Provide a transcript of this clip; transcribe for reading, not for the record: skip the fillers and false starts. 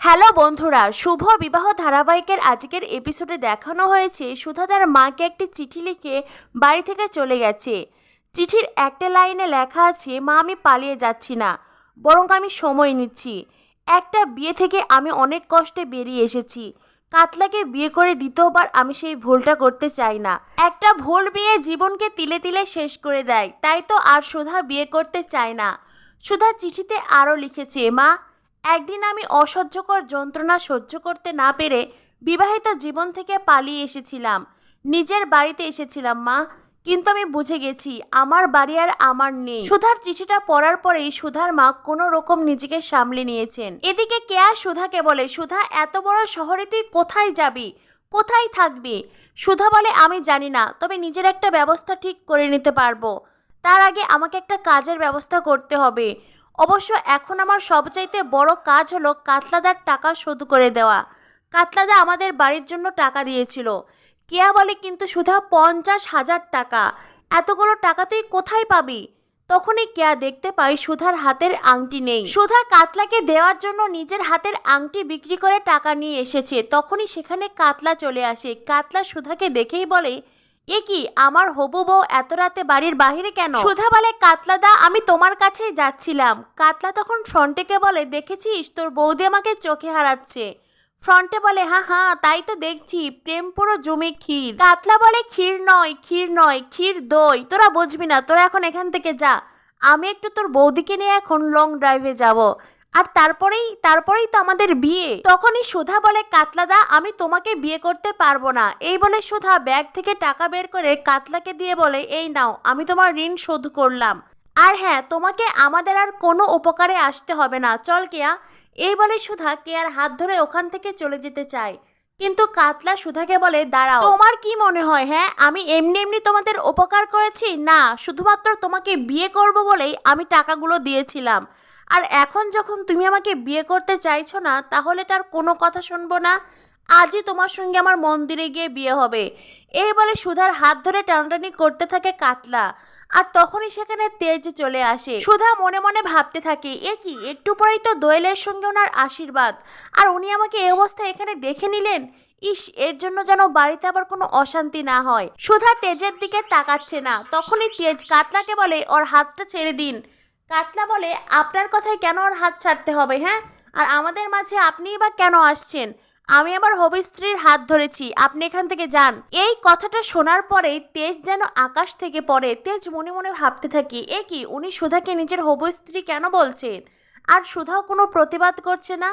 Hello বন্ধুরা, শুভ বিবাহ ধারাবাহিকের আজকের এপিসোডে দেখানো হয়েছে সুধা তার মাকে একটি চিঠি লিখে বাড়ি থেকে চলে গেছে। চিঠির একটা লাইনে লেখা আছে, মা আমি পালিয়ে যাচ্ছি না, বরং আমি সময় নিচ্ছি। একটা বিয়ে থেকে আমি অনেক কষ্টে বেরিয়ে এসেছি। কাতলাকে বিয়ে করে দ্বিতীয়বার আমি সেই ভুলটা করতে চাই না। একটা ভুল বিয়ে জীবনকে তিলে তিলে শেষ করে দেয়, তাই তো আর সুধা বিয়ে করতে চায় না। সুধা চিঠিতে আরও লিখেছে, মা একদিন আমি অসহ্যকর যন্ত্রণা সহ্য করতে না পেরে বিবাহিত জীবন থেকে পালিয়ে এসেছিলাম। নিজের বাড়িতে এসেছিলাম মা, কিন্তু আমি বুঝে গেছি আমার বাড়ি আর আমার নেই। সুধার চিঠিটা পড়ার পরেই সুধার মা কোনো রকম নিজেকে সামলে নিয়েছেন। এদিকে কেয়া সুধাকে বলে, সুধা এত বড় শহরে তুই কোথায় যাবি, কোথায় থাকবি? সুধা বলে, আমি জানি না, তবে নিজের একটা ব্যবস্থা ঠিক করে নিতে পারবো। তার আগে আমাকে একটা কাজের ব্যবস্থা করতে হবে। অবশ্য এখন আমার সবচাইতে বড় কাজ হলো কাতলাদার টাকা শোধ করে দেওয়া। কাতলাদা আমাদের বাড়ির জন্য টাকা দিয়েছিল। কেয়া বলে, কিন্তু সুধা 50,000 টাকা, এতগুলো টাকা তুই কোথায় পাবি? তখনই কেয়া দেখতে পাই সুধার হাতের আংটি নেই। সুধা কাতলাকে দেওয়ার জন্য নিজের হাতের আংটি বিক্রি করে টাকা নিয়ে এসেছে। তখনই সেখানে কাতলা চলে আসে। কাতলা সুধাকে দেখেই বলে, এ কি, আমার হবু বউ এত রাতে বাড়ির বাহিরে কেন? সুধা বলে, কাতলাদা আমি তোমার কাছেই যাচ্ছিলাম। কাতলা তখন ফ্রন্টেকে বলে, দেখেছিস তোর বৌদি আমাকে চোখে হারাচ্ছে। ফ্রন্টে বলে, হ্যাঁ হ্যাঁ তাই তো দেখছি, প্রেম পুরো জমে ক্ষীর। কাতলা বলে, ক্ষীর নয় ক্ষীর নয়, ক্ষীর দই, তোরা বুঝবি না, তোরা এখন এখান থেকে যা। আমি একটু তোর বৌদিকে নিয়ে এখন লং ড্রাইভে যাব, আর তারপরেই তো আমাদের বিয়ে। তখনই সুধা বলে, কাতলাদা আমি তোমাকে বিয়ে করতে পারবো না। এই বলে সুধা ব্যাগ থেকে টাকা বের করে কাতলাকে দিয়ে বলে, এই নাও, আমি তোমার ঋণ শোধ করলাম। আর হ্যাঁ, তোমাকে আমাদের আর কোনো উপকারে আসতে হবে না, চল কেয়া। এই বলে সুধা কেয়ার হাত ধরে ওখান থেকে চলে যেতে চায়, কিন্তু কাতলা সুধাকে বলে, দাঁড়াও, তোমার কি মনে হয় হ্যাঁ আমি এমনি এমনি তোমাদের উপকার করেছি? না, শুধুমাত্র তোমাকে বিয়ে করব বলেই আমি টাকাগুলো দিয়েছিলাম। আর এখন যখন তুমি আমাকে বিয়ে করতে চাইছো না, তাহলে তার কোনো কথা শুনবো না। আজই তোমার সঙ্গে আমার মন্দিরে গিয়ে বিয়ে হবে। এই বলে সুধার হাত ধরে টানাটানি করতে থাকে কাতলা। আর তখনই সেখানে তেজ চলে আসে। সুধা মনে মনে ভাবতে থাকে, এ কি, একটু পরেই তো দোয়েলের সঙ্গে ওনার আশীর্বাদ, আর উনি আমাকে এই অবস্থায় এখানে দেখে নিলেন। ইস, এর জন্য যেন বাড়িতে আবার কোনো অশান্তি না হয়। সুধা তেজের দিকে তাকাচ্ছে না। তখনই তেজ কাতলাকে বলে, ওর হাতটা ছেড়ে দিন। কাতলা বলে, আপনার কথায় কেন ওর হাত ছাড়তে হবে হ্যাঁ? আর আমাদের মাঝে আপনিই বা কেন আসছেন? আমি আমার হবু স্ত্রীর হাত ধরেছি, আপনি এখান থেকে যান। এই কথাটা শোনার পরে তেজ যেন আকাশ থেকে পড়ে। তেজ মনে মনে ভাবতে থাকি, এ কি, উনি সুধাকে নিজের হবু স্ত্রী কেন বলছেন? আর সুধাও কোনো প্রতিবাদ করছে না।